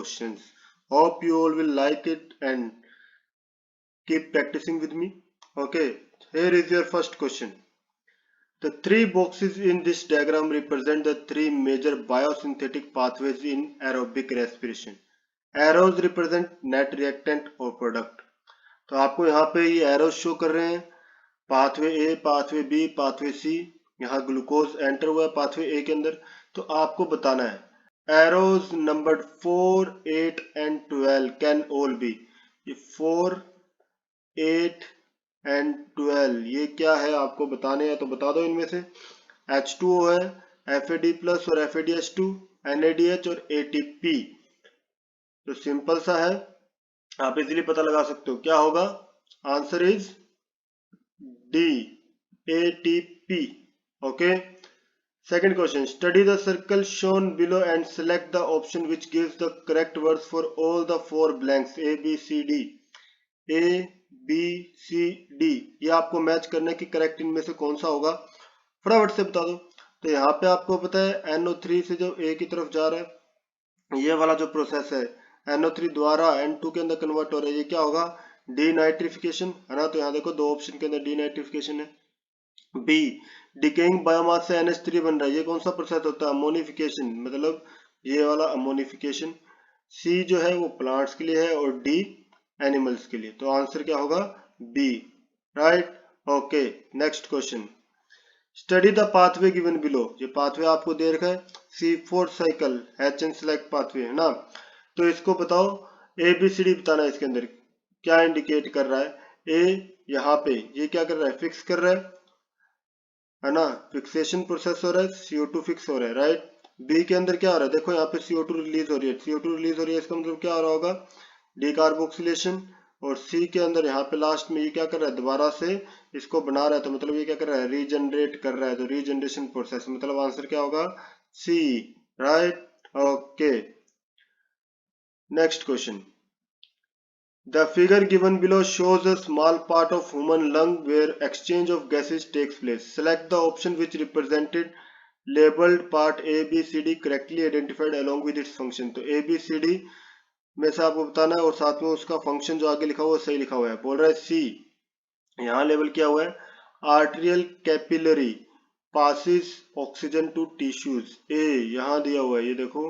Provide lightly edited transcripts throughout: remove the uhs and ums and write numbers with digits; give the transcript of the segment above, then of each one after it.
questions. Hope you all will like it and keep practicing with me. Okay, here is your first question. The three boxes in this diagram represent the three major biosynthetic pathways in aerobic respiration. Arrows represent net reactant और product. तो आपको यहाँ पे ये arrows show कर रहे हैं, pathway ए, pathway B, pathway सी. यहाँ ग्लूकोज एंटर हुआ है पाथवे ए के अंदर. तो आपको बताना है arrows number 4, 8 and 12 can all B. ये 4, 8 एंड 12 ये क्या है आपको बताने हैं, तो बता दो. इनमें से H2O है, FAD प्लस और FADH2, NADH और ATP. तो सिंपल सा है, आप इजीली पता लगा सकते हो. क्या होगा? Answer is D, ATP. Okay. Second question. Study the circle shown below and select the option which gives the correct words for all the four blanks A, B, C, D. A, B, C, D. ये आपको match करना है कि correct इनमें से कौन सा होगा. फटाफट से बता दो. तो यहाँ पे आपको पता है NO3 से जो A की तरफ जा रहा है, ये वाला जो प्रोसेस है NO3 द्वारा N2 के अंदर कन्वर्ट हो रहा है, ये क्या होगा? डीनाइट्रिफिकेशन है ना. तो यहाँ देखो दो ऑप्शन के अंदर डीनाइट्रिफिकेशन है. बी, डिकेइंग बायोमास से NH3 बन रहा है, ये कौन सा प्रोसेस होता है? अमोनिफिकेशन, मतलब ये वाला अमोनिफिकेशन. सी जो है वो प्लांट्स के लिए है और डी एनिमल्स के लिए. तो आंसर क्या होगा? B. Right. Okay. Next question. Study the pathway given below. ये पाथवे आपको दे रखा है C4 cycle HN select pathway है ना. तो इसको बताओ, ABCD बताना है. इसके अंदर क्या इंडिकेट कर रहा है? ए यहाँ पे ये क्या कर रहा है? फिक्स कर रहा है ना. फिक्सेशन प्रोसेस हो रहा है, CO2 फिक्स हो रहा है. राइट. बी के अंदर क्या हो रहा है? देखो यहाँ पे CO2 रिलीज हो रही है. CO2 रिलीज हो रही है, इसका मतलब क्या हो रहा होगा? डिकार्बोक्सिलेशन. और सी के अंदर यहाँ पे लास्ट में ये क्या कर रहा है? दोबारा से इसको बना रहा है, तो मतलब ये क्या कर रहा है? रीजनरेट कर रहा है. तो रीजनरेशन प्रोसेस, मतलब आंसर क्या होगा? C. Right. Okay. Next question. The figure given below shows a small part of human lung where exchange of gases takes place. Select the option which represented labeled part A, B, C, D correctly identified along with its function. तो A, B, C, D में से आपको बताना है और साथ में उसका फंक्शन जो आगे लिखा हुआ है सही लिखा हुआ है. बोल रहा है सी, यहाँ लेवल किया हुआ है arterial capillary passes oxygen to tissues. A यहाँ दिया हुआ है, ये देखो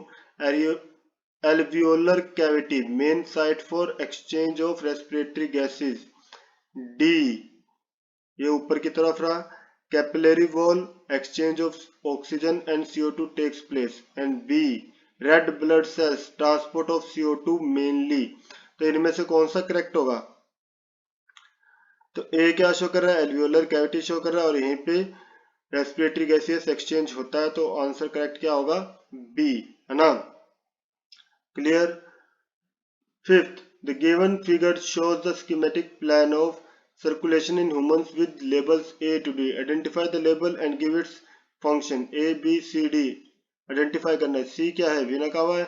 alveolar cavity main site for exchange of respiratory gases. D ये ऊपर की तरफ रहा. capillary wall exchange of oxygen and CO2 takes place. and B red blood cells transport of CO2 mainly. तो इनमें से कौन सा करेक्ट होगा? तो A क्या शो कर रहा है? alveolar cavity शो कर रहा है और यहीं पे रेस्पिरेटरी गैसेस एक्सचेंज होता है. तो आंसर करेक्ट क्या होगा? B है ना. Clear. Fifth, the given figure shows the schematic plan of circulation in humans with labels A to D. Identify the label and give its function. A, B, C, D. Identify करना है. C क्या है? Vena cava है.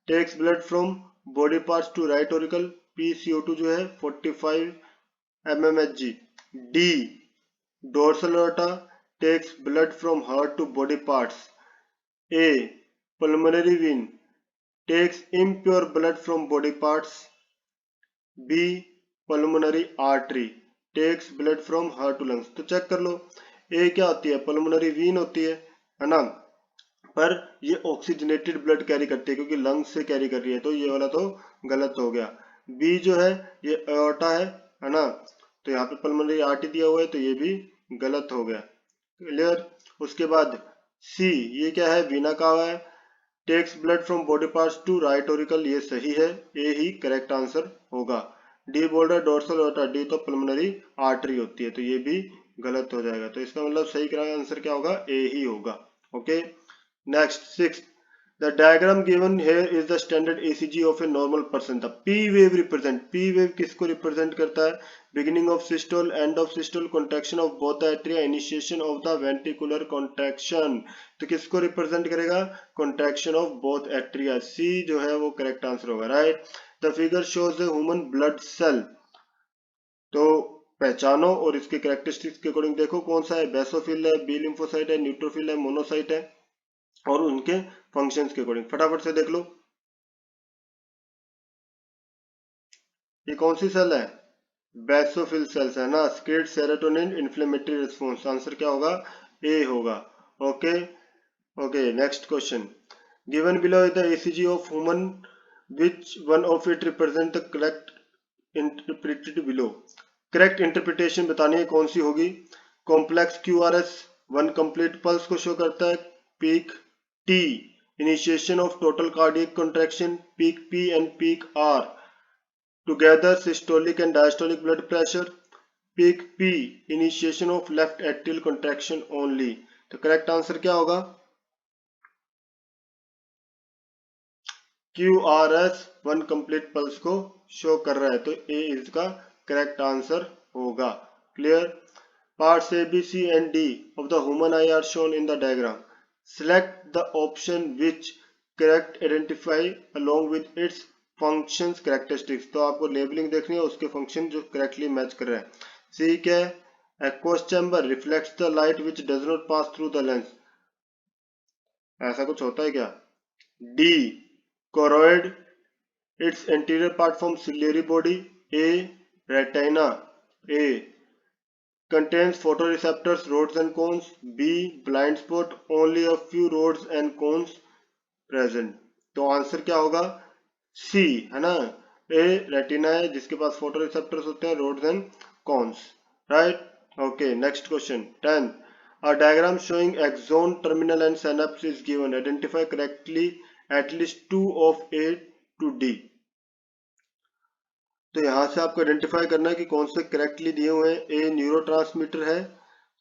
Takes blood from body parts to right auricle. P CO2 जो है 45 mmHg. D dorsal aorta takes blood from heart to body parts. A pulmonary vein takes impure blood from body parts. B pulmonary artery takes blood from heart to lungs. तो check कर लो, ए क्या होती है? Pulmonary Wien होती है ना. पर ये ऑक्सीजनेटेड ब्लड कैरी करती है क्योंकि लंग्स से कैरी कर रही है, तो ये वाला तो गलत हो गया. बी जो है ये एओर्टा है ना. तो यहाँ पे पल्मोनरी आर्टरी दिया हुआ है, तो ये भी गलत हो गया. क्लियर. उसके बाद सी ये क्या है? वीना कावा है. Takes blood from body parts to right auricle, ये सही है. ए ही करेक्ट आंसर होगा. डी बोल रहा है डोर्सल ऑर्टा. डी तो पल्मोनरी आर्टरी होती है, तो ये भी गलत हो जाएगा. तो इसका मतलब सही आंसर क्या होगा? ए ही होगा. Okay. Next. Sixth, the diagram given here is the standard ECG of a normal person. The P wave represent. P wave किसको रिप्रेजेंट करता है? Beginning of systole, end of systole, contraction of both the atria, initiation of the ventricular contraction. तो किसको represent करेगा? Contraction of both atria. C जो है वो correct answer होगा. Right. The figure shows a human blood cell. तो पहचानो और इसके कैरेक्टरिस्टिक्स के अकॉर्डिंग देखो कौन सा है. बेसोफिल है, बी लिम्फोसाइट है, न्यूट्रोफिल है, मोनोसाइट है, और उनके फंक्शंस के अकॉर्डिंग फटाफट से देख लो. ये कौन सी सेल है? बेसोफिल सेल्स है ना। Secrete serotonin inflammatory response. Answer क्या होगा? ए होगा। Okay okay, next question. Given below is the ECG of human, which one of it represent the correct interpreted below? Correct interpretation बतानी है, कौन सी होगी? कॉम्प्लेक्स QRS 1 कंप्लीट पल्स को show करता है। Peak T initiation of total cardiac contraction. Peak P and peak R together systolic and diastolic blood pressure. Peak P initiation of left atrial contraction only. तो correct answer क्या होगा? QRS 1 complete pulse को show कर रहा है, तो ए इसका correct answer होगा। Clear? Parts A, B, C and D of the human eye are shown in the diagram. Select the option which correct identify along with its functions characteristics. तो आपको labelling देखनी है, उसके फंक्शन जो correctly match कर रहे हैं। C क्या है? Aqueous chamber reflects the light which does not pass through the lens. ऐसा कुछ होता है क्या? D choroid, its anterior part forms ciliary body. A retina. A contains photoreceptors, rods and cones. B blind spot, only a few rods and cones present. तो answer क्या होगा? C है ना। A रेटिना है जिसके पास फोटोरिसेप्टर्स होते हैं, rods and cones. Right? Okay, next question 10. A diagram showing axon, terminal and synapse is given. Identify correctly at least 2 of A to D. तो यहाँ से आपको आइडेंटिफाई करना है कि कौन से करेक्टली दिए हुए हैं। ए न्यूरोट्रांसमीटर है,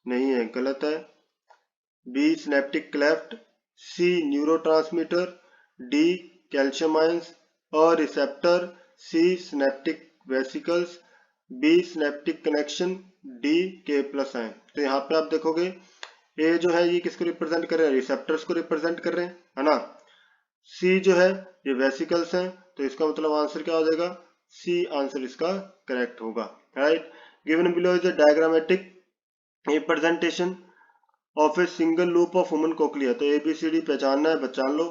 नहीं है, गलत है। B synaptic cleft. C neurotransmitter. D calcium ions और receptor. C synaptic vesicles. B synaptic connection. D K plus ion. तो यहाँ पे आप देखोगे ए जो है ये किसको रिप्रेजेंट कर रहे हैं? रिसेप्टर्स को रिप्रेजेंट कर रहे हैं, है ना। सी जो है ये वेसिकल्स हैं, तो इसका मतलब आंसर क्या हो जाएगा? सी आंसर इसका करेक्ट होगा। Right? Given below is a diagrammatic representation of a single loop of human cochlea. तो ABCD पहचानना है, पहचान लो,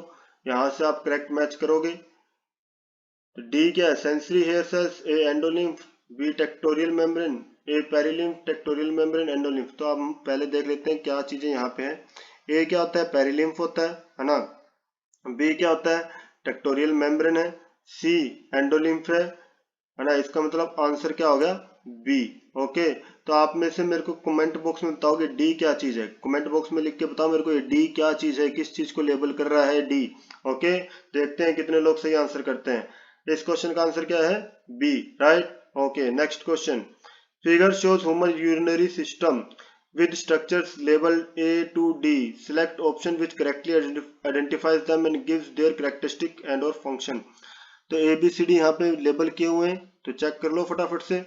यहां से आप करेक्ट मैच करोगे। तो डी क्या है? Sensory hair cells. A endolymph. B tectorial membrane. A perilymph, tectorial membrane, endolymph. तो हम पहले देख लेते हैं क्या चीजें यहाँ पे है। ए क्या होता है? पेरिलिम्फ होता है ना। बी क्या होता है? टेक्टोरियल मेम्ब्रेन है। सी एंडोलिम्फ है ना। इसका मतलब आंसर क्या हो गया? बी। ओके, तो आप में से मेरे को कमेंट बॉक्स में बताओगे डी क्या चीज है। कमेंट बॉक्स में लिख के बताओ मेरे को ये डी क्या चीज है, किस चीज को लेबल कर रहा है डी। ओके, देखते हैं कितने लोग सही आंसर करते हैं। इस क्वेश्चन का आंसर क्या है? B. Right? Okay, next question. Figure shows human urinary system with structures labeled A to D. Select option which correctly identifies them and gives their characteristic and or function. तो ABCD यहाँ पे label किए हुए हैं, तो check कर लो फटाफट से।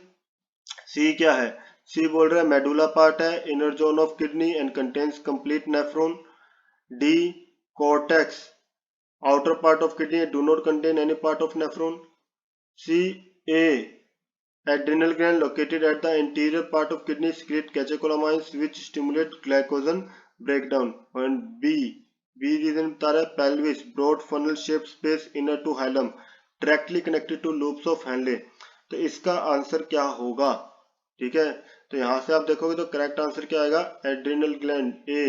सी क्या है? सी बोल रहा है मेडुला पार्ट है, inner zone of kidney and contains complete nephron. D cortex, outer part of kidney, do not contain any part of nephron. C a adrenal gland located at the anterior part of kidney secrete catecholamines which stimulate glycogen breakdown. And B reason बता रहा है pelvis, broad funnel shaped space inner to hilum directly connected to loops of Henle. तो इसका answer क्या होगा? ठीक है, तो यहाँ से आप देखोगे तो करेक्ट आंसर क्या आएगा? Adrenal gland. A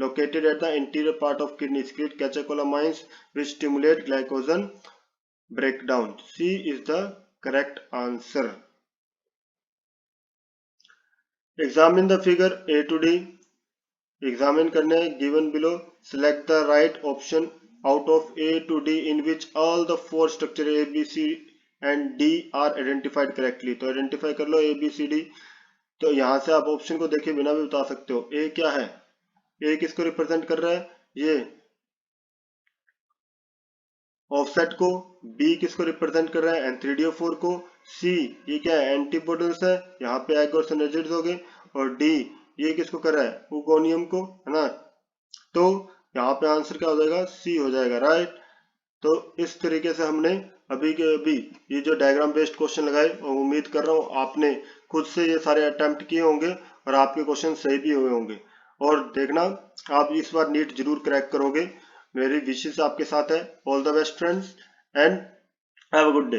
located at the interior part of kidney secrete catecholamines which stimulate glycogen breakdown. C is the correct answer. Examine the figure A to D. Examine करने given below. Select the right option out of A to D in which all the four structure A, B, C and D are identified correctly. तो identify कर लो A, B, C, D. तो यहाँ से आप option को देखे बिना भी बता सकते हो। A क्या है? A किसको रिप्रेजेंट कर रहा है? ये ऑफसेट को। बी किसको रिप्रेजेंट कर रहा है? N3DO4 को। सी ये क्या है? एंटीबॉडीज है, यहाँ पे एग और सिनर्जिड्स हो गए। और डी ये किसको कर रहा है? उगोनियम को, है ना। तो यहाँ पे आंसर क्या हो जाएगा? सी हो जाएगा। राइट? तो इस तरीके से हमने अभी के अभी ये जो डायग्राम बेस्ड क्वेश्चन लगाए, और उम्मीद कर रहा हूँ आपने खुद से ये सारे अटेम्प्ट किए होंगे और आपके क्वेश्चन सही भी हुए होंगे। और देखना आप इस बार नीट जरूर क्रैक करोगे, मेरी विशेष आपके साथ है। All the best friends and have a good day.